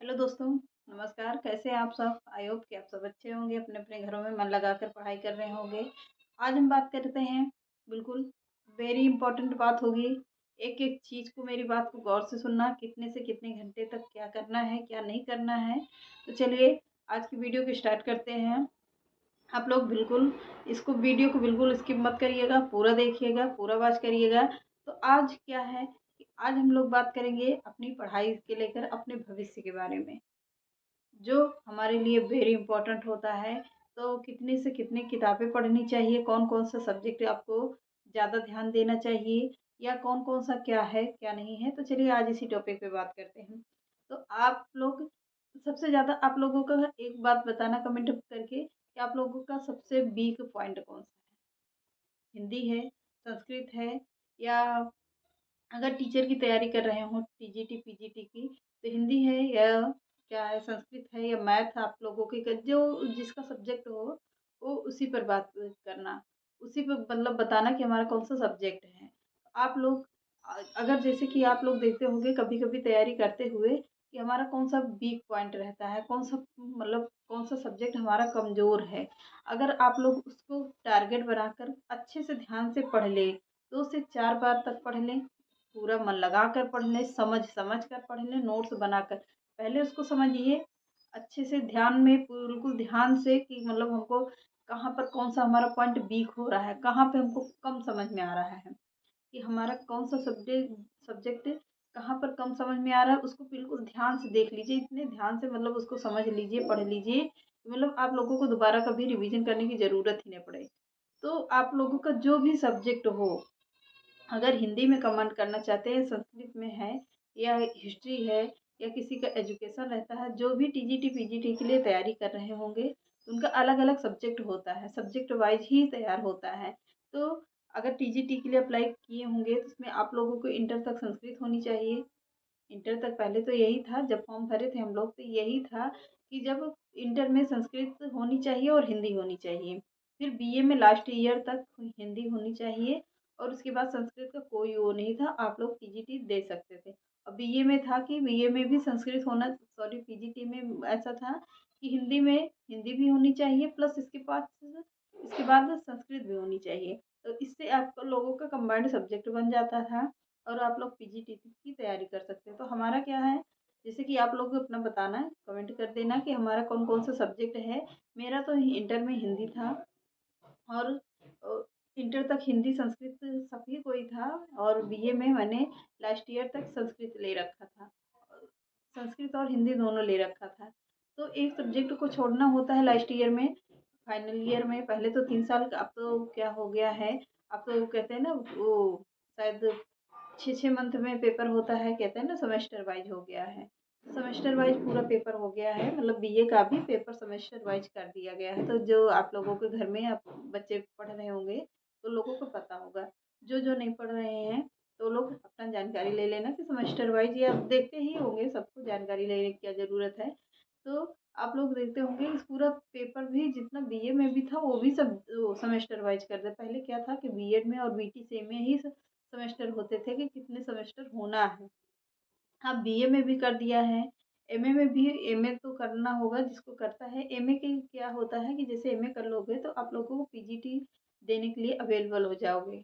Hello दोस्तों, नमस्कार। कैसे हैं आप सब? आई होप कि आप सब अच्छे होंगे, अपने अपने घरों में मन लगाकर पढ़ाई कर रहे होंगे। आज हम बात करते हैं, बिल्कुल वेरी इंपॉर्टेंट बात होगी। एक एक चीज़ को, मेरी बात को गौर से सुनना, कितने से कितने घंटे तक क्या करना है, क्या नहीं करना है। तो चलिए आज की वीडियो को स्टार्ट करते हैं। आप लोग बिल्कुल इसको, वीडियो को बिल्कुल स्किप मत करिएगा, पूरा देखिएगा, पूरा वॉच करिएगा। तो आज क्या है कि आज हम लोग बात करेंगे अपनी पढ़ाई के लेकर, अपने भविष्य के बारे में, जो हमारे लिए वेरी इंपॉर्टेंट होता है। तो कितनी से कितनी किताबें पढ़नी चाहिए, कौन-कौन सा सब्जेक्ट आपको ज़्यादा ध्यान देना चाहिए, या कौन-कौन सा क्या है, क्या नहीं है। तो चलिए आज इसी टॉपिक पे बात करते हैं। तो आप लोग सबसे ज़्यादा, आप लोगों का एक बात बताना कमेंट करके कि आप लोगों का सबसे वीक पॉइंट कौन-सा है? हिंदी है, संस्कृत है, या अगर टीचर की तैयारी कर रहे हो टीजीटी पीजीटी की, तो हिंदी है या क्या है, संस्कृत है या मैथ, आप लोगों की जो जिसका सब्जेक्ट हो वो उसी पर बात करना, उसी पर मतलब बताना कि हमारा कौन सा सब्जेक्ट है। आप लोग अगर जैसे कि आप लोग देखते होंगे कभी कभी तैयारी करते हुए कि हमारा कौन सा वीक पॉइंट रहता है, कौन सा मतलब कौन सा सब्जेक्ट हमारा कमजोर है। अगर आप लोग उसको टारगेट बनाकर अच्छे से ध्यान से पढ़ ले, 2 से 4 बार तक पढ़ लें, पूरा मन लगाकर पढ़ लें, समझ कर पढ़ लें, नोट्स बनाकर। पहले उसको समझिए अच्छे से, ध्यान में, बिल्कुल ध्यान से, कि मतलब हमको कहाँ पर कौन सा हमारा पॉइंट वीक हो रहा है, कहाँ पे हमको कम समझ में आ रहा है, कि हमारा कौन सा सब्जेक्ट सब्जेक्ट कहाँ पर कम समझ में आ रहा है। उसको बिल्कुल ध्यान से देख लीजिए, इतने ध्यान से मतलब उसको समझ लीजिए, पढ़ लीजिए, मतलब आप लोगों को दोबारा कभी रिवीजन करने की ज़रूरत ही नहीं पड़े। तो आप लोगों का जो भी सब्जेक्ट हो, अगर हिंदी में कमेंट करना चाहते हैं, संस्कृत में है, या हिस्ट्री है, या किसी का एजुकेशन रहता है, जो भी टीजीटी पीजीटी के लिए तैयारी कर रहे होंगे, तो उनका अलग अलग सब्जेक्ट होता है, सब्जेक्ट वाइज ही तैयार होता है। तो अगर टीजीटी के लिए अप्लाई किए होंगे तो उसमें आप लोगों को इंटर तक संस्कृत होनी चाहिए। इंटर तक पहले तो यही था, जब फॉर्म भरे थे हम लोग तो यही था कि जब इंटर में संस्कृत होनी चाहिए और हिंदी होनी चाहिए। फिर बीए में लास्ट ईयर तक हिंदी होनी चाहिए, और उसके बाद संस्कृत का कोई वो नहीं था, आप लोग पीजीटी दे सकते थे। और बीए में था कि बीए में भी संस्कृत होना, सॉरी पीजीटी में ऐसा था कि हिंदी में हिंदी भी होनी चाहिए, प्लस इसके बाद संस्कृत भी होनी चाहिए। तो इससे आप लोगों का कंबाइंड सब्जेक्ट बन जाता था, और आप लोग पीजीटी की तैयारी कर सकते हैं। तो हमारा क्या है, जैसे कि आप लोग अपना बताना, कमेंट कर देना कि हमारा कौन कौन सा सब्जेक्ट है। मेरा तो इंटर में हिंदी था, और इंटर तक हिंदी संस्कृत सभी को ही था, और बीए में मैंने लास्ट ईयर तक संस्कृत ले रखा था, संस्कृत और हिंदी दोनों ले रखा था। तो एक सब्जेक्ट को छोड़ना होता है लास्ट ईयर में, फाइनल ईयर में। पहले तो 3 साल का, अब तो क्या हो गया है, अब तो कहते हैं ना वो, शायद 6-6 मंथ में पेपर होता है, कहते हैं ना सेमेस्टर वाइज हो गया है। सेमेस्टर वाइज पूरा पेपर हो गया है, मतलब बीए का भी पेपर सेमेस्टर वाइज कर दिया गया है। तो जो आप लोगों के घर में आप बच्चे पढ़ रहे होंगे तो लोगों को पता होगा, जो जो नहीं पढ़ रहे हैं तो लोग अपना जानकारी ले लेना कि सेमेस्टर वाइज, या देखते ही होंगे, सबको जानकारी लेने की क्या ज़रूरत है। तो आप लोग देखते होंगे इस पूरा पेपर भी जितना बीए में भी था वो भी सब सेमेस्टर वाइज कर दे। पहले क्या था कि बीएड में और बीटीसी में ही सेमेस्टर होते थे कि कितने सेमेस्टर होना है। हाँ, बीए में भी कर दिया है, एमए में भी। एमए तो करना होगा जिसको करता है। एमए के क्या होता है कि जैसे एमए कर लोगे तो आप लोगों को पीजीटी देने के लिए अवेलेबल हो जाओगे।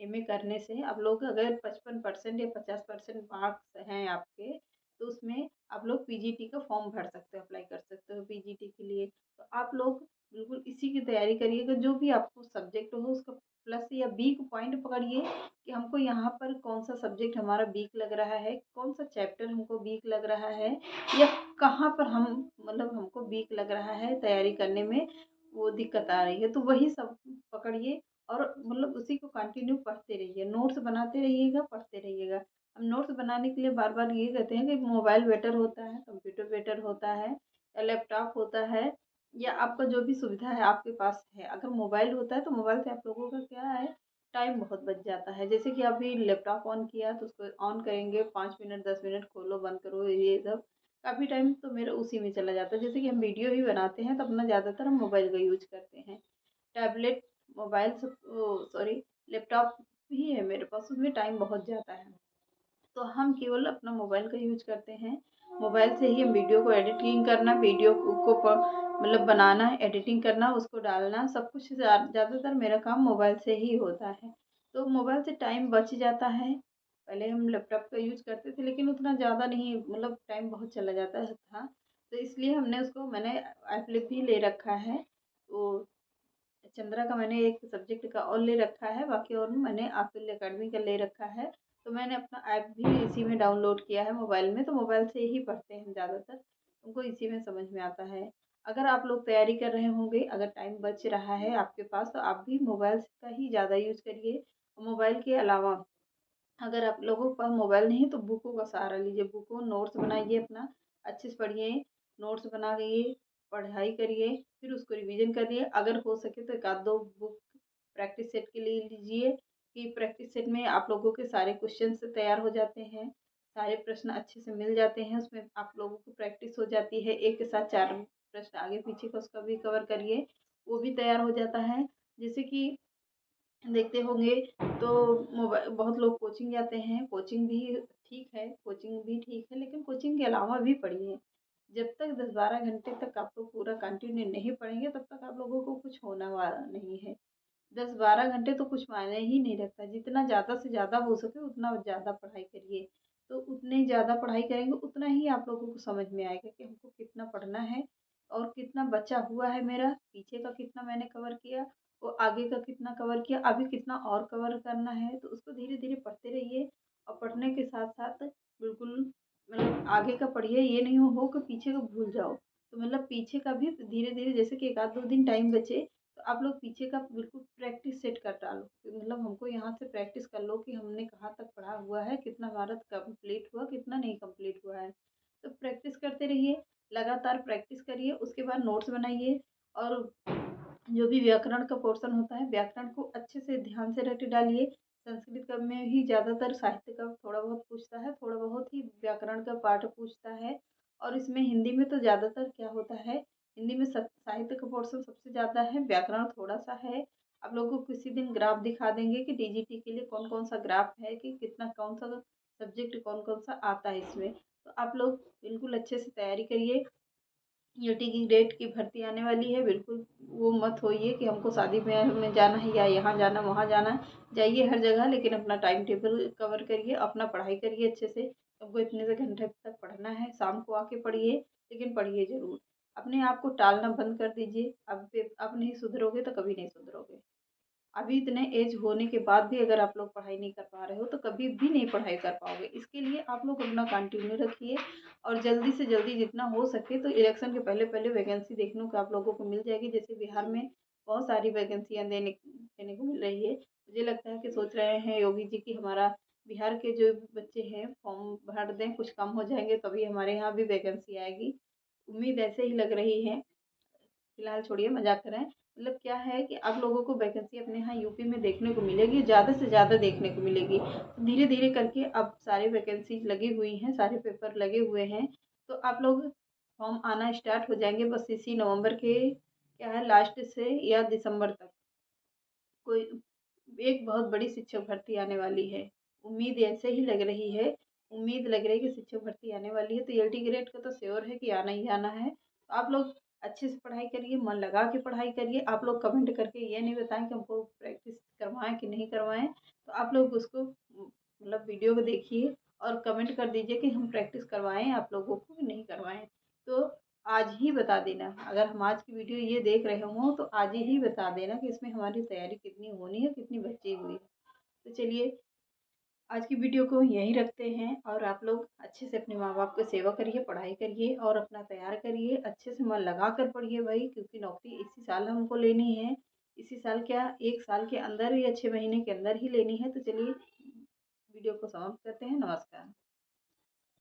एमए करने से आप लोग अगर 55% या 50% मार्क्स हैं आपके, तो उसमें आप लोग पीजीटी का फॉर्म भर सकते हो, अप्लाई कर सकते हो पीजीटी के लिए। तो आप लोग बिल्कुल इसी की तैयारी करिएगा, जो भी आपको सब्जेक्ट हो उसका प्लस या वीक पॉइंट पकड़िए, कि हमको यहाँ पर कौन सा सब्जेक्ट हमारा वीक लग रहा है, कौन सा चैप्टर हमको वीक लग रहा है, या कहाँ पर हम मतलब हमको वीक लग रहा है तैयारी करने में, वो दिक्कत आ रही है। तो वही सब पकड़िए, और मतलब उसी को कंटिन्यू पढ़ते रहिए, नोट्स बनाते रहिएगा, पढ़ते रहिएगा। हम नोट्स बनाने के लिए बार बार ये कहते हैं कि मोबाइल बेटर होता है, कंप्यूटर बेटर होता है, या लैपटॉप होता है, या आपका जो भी सुविधा है आपके पास है। अगर मोबाइल होता है तो मोबाइल से आप लोगों का क्या है, टाइम बहुत बच जाता है। जैसे कि अभी लैपटॉप ऑन किया तो उसको ऑन करेंगे, 5 मिनट 10 मिनट खोलो बंद करो, ये सब काफ़ी टाइम तो मेरा उसी में चला जाता है। जैसे कि हम वीडियो भी बनाते हैं तो अपना ज़्यादातर हम मोबाइल का यूज करते हैं। टैबलेट, मोबाइल सब, सॉरी लैपटॉप भी है मेरे पास, उसमें टाइम बहुत जाता है। तो हम केवल अपना मोबाइल का यूज करते हैं। मोबाइल से ही हम वीडियो को एडिटिंग करना, वीडियो को मतलब बनाना, एडिटिंग करना, उसको डालना, सब कुछ ज़्यादातर मेरा काम मोबाइल से ही होता है। तो मोबाइल से टाइम बच जाता है। पहले हम लैपटॉप का यूज करते थे लेकिन उतना ज़्यादा नहीं, मतलब टाइम बहुत चला जाता था, तो इसलिए मैंने एप्लेट भी ले रखा है। वो चंद्रा का मैंने एक सब्जेक्ट का और ले रखा है, बाकी और मैंने आफिल अकेडमी का ले रखा है। तो मैंने अपना ऐप भी इसी में डाउनलोड किया है मोबाइल में, तो मोबाइल से ही पढ़ते हैं ज़्यादातर, उनको इसी में समझ में आता है। अगर आप लोग तैयारी कर रहे होंगे, अगर टाइम बच रहा है आपके पास, तो आप भी मोबाइल का ही ज़्यादा यूज करिए। मोबाइल के अलावा अगर आप लोगों के पास मोबाइल नहीं है तो बुकों का सहारा लीजिए, बुकों नोट्स बनाइए, अपना अच्छे से पढ़िए, नोट्स बनाइए, पढ़ाई करिए, फिर उसको रिवीजन करिए। अगर हो सके तो एक आध दो बुक प्रैक्टिस सेट के लिए लीजिए, कि प्रैक्टिस सेट में आप लोगों के सारे क्वेश्चन तैयार हो जाते हैं, सारे प्रश्न अच्छे से मिल जाते हैं, उसमें आप लोगों को प्रैक्टिस हो जाती है, एक के साथ चार प्रश्न आगे पीछे का उसका भी कवर करिए, वो भी तैयार हो जाता है। जैसे कि देखते होंगे तो मोबाइल बहुत लोग कोचिंग जाते हैं, कोचिंग भी ठीक है, कोचिंग भी ठीक है, लेकिन कोचिंग के अलावा भी पढ़िए। जब तक 10-12 घंटे तक आप लोग पूरा कंटिन्यू नहीं पढ़ेंगे तब तक आप लोगों को कुछ होने वाला नहीं है। 10-12 घंटे तो कुछ मायने ही नहीं रखता, जितना ज़्यादा से ज़्यादा हो सके उतना ज़्यादा पढ़ाई करिए। तो उतनी ज़्यादा पढ़ाई करेंगे उतना ही आप लोगों को समझ में आएगा कि हमको कितना पढ़ना है और कितना बचा हुआ है, मेरा पीछे का कितना मैंने कवर किया, वो आगे का कितना कवर किया, अभी कितना और कवर करना है। तो उसको धीरे धीरे पढ़ते रहिए, और पढ़ने के साथ साथ बिल्कुल मतलब आगे का पढ़िए, ये नहीं हो कि पीछे का भूल जाओ। तो मतलब पीछे का भी धीरे धीरे, जैसे कि एक आध दो दिन टाइम बचे तो आप लोग पीछे का बिल्कुल प्रैक्टिस सेट कर डालो, कि मतलब हमको यहाँ से प्रैक्टिस कर लो कि हमने कहाँ तक पढ़ा हुआ है, कितना भारत कंप्लीट हुआ, कितना नहीं कंप्लीट हुआ है। तो प्रैक्टिस करते रहिए, लगातार प्रैक्टिस करिए, उसके बाद नोट्स बनाइए, और जो भी व्याकरण का पोर्शन होता है, व्याकरण को अच्छे से ध्यान से रट डालिए। संस्कृत का में ही ज़्यादातर साहित्य का थोड़ा बहुत पूछता है, थोड़ा बहुत ही व्याकरण का पार्ट पूछता है, और इसमें हिंदी में तो ज़्यादातर क्या होता है, हिंदी में साहित्य का पोर्शन सबसे ज़्यादा है, व्याकरण थोड़ा सा है। आप लोगों को किसी दिन ग्राफ दिखा देंगे कि डीजीटी के लिए कौन कौन सा ग्राफ है, कि कितना कौन सा सब्जेक्ट कौन कौन सा आता है इसमें। तो आप लोग बिल्कुल अच्छे से तैयारी करिए। यूटी की डेट की भर्ती आने वाली है, बिल्कुल वो मत होइए कि हमको शादी ब्याह में जाना है या यहाँ जाना वहाँ जाना है। जाइए हर जगह, लेकिन अपना टाइम टेबल कवर करिए, अपना पढ़ाई करिए अच्छे से। हमको इतने से घंटे तक पढ़ना है, शाम को आके पढ़िए, लेकिन पढ़िए ज़रूर। अपने आप को टालना बंद कर दीजिए। अब नहीं सुधरोगे तो कभी नहीं सुधरोगे। अभी इतने एज होने के बाद भी अगर आप लोग पढ़ाई नहीं कर पा रहे हो तो कभी भी नहीं पढ़ाई कर पाओगे। इसके लिए आप लोग अपना कंटिन्यू रखिए, और जल्दी से जल्दी जितना हो सके तो इलेक्शन के पहले पहले वैकेंसी देखने को आप लोगों को मिल जाएगी। जैसे बिहार में बहुत सारी वैकेंसियाँ देने देने को मिल रही है। मुझे लगता है कि सोच रहे हैं योगी जी की हमारा बिहार के जो बच्चे हैं फॉर्म भर दें, कुछ कम हो जाएंगे तभी हमारे यहाँ भी वैकेंसी आएगी। उम्मीद ऐसे ही लग रही है। फिलहाल छोड़िए, मजाक कर रहे हैं। मतलब क्या है कि आप लोगों को वैकेंसी अपने यहाँ यूपी में देखने को मिलेगी, ज़्यादा से ज़्यादा देखने को मिलेगी। धीरे धीरे करके अब सारे वैकेंसी लगी हुई हैं, सारे पेपर लगे हुए हैं, तो आप लोग फॉर्म आना स्टार्ट हो जाएंगे बस इसी नवंबर के क्या है लास्ट से या दिसंबर तक। कोई एक बहुत बड़ी शिक्षक भर्ती आने वाली है, उम्मीद ऐसे ही लग रही है। उम्मीद लग रही है कि शिक्षक भर्ती आने वाली है, तो एलटी ग्रेड का तो श्योर है कि आना ही आना है। तो आप लोग अच्छे से पढ़ाई करिए, मन लगा के पढ़ाई करिए। आप लोग कमेंट करके ये नहीं बताएं कि हमको प्रैक्टिस करवाएं कि नहीं करवाएं, तो आप लोग उसको मतलब वीडियो को देखिए और कमेंट कर दीजिए कि हम प्रैक्टिस करवाएं आप लोगों को कि नहीं करवाएं। तो आज ही बता देना, अगर हम आज की वीडियो ये देख रहे हों तो आज ही बता देना कि इसमें हमारी तैयारी कितनी होनी है, कितनी बची हुई है। तो चलिए, आज की वीडियो को यहीं रखते हैं, और आप लोग अच्छे से अपने माँ बाप की सेवा करिए, पढ़ाई करिए और अपना तैयार करिए, अच्छे से मन लगा कर पढ़िए भाई, क्योंकि नौकरी इसी साल हमको लेनी है। इसी साल क्या, 1 साल के अंदर या 6 महीने के अंदर ही लेनी है। तो चलिए वीडियो को समाप्त करते हैं। नमस्कार।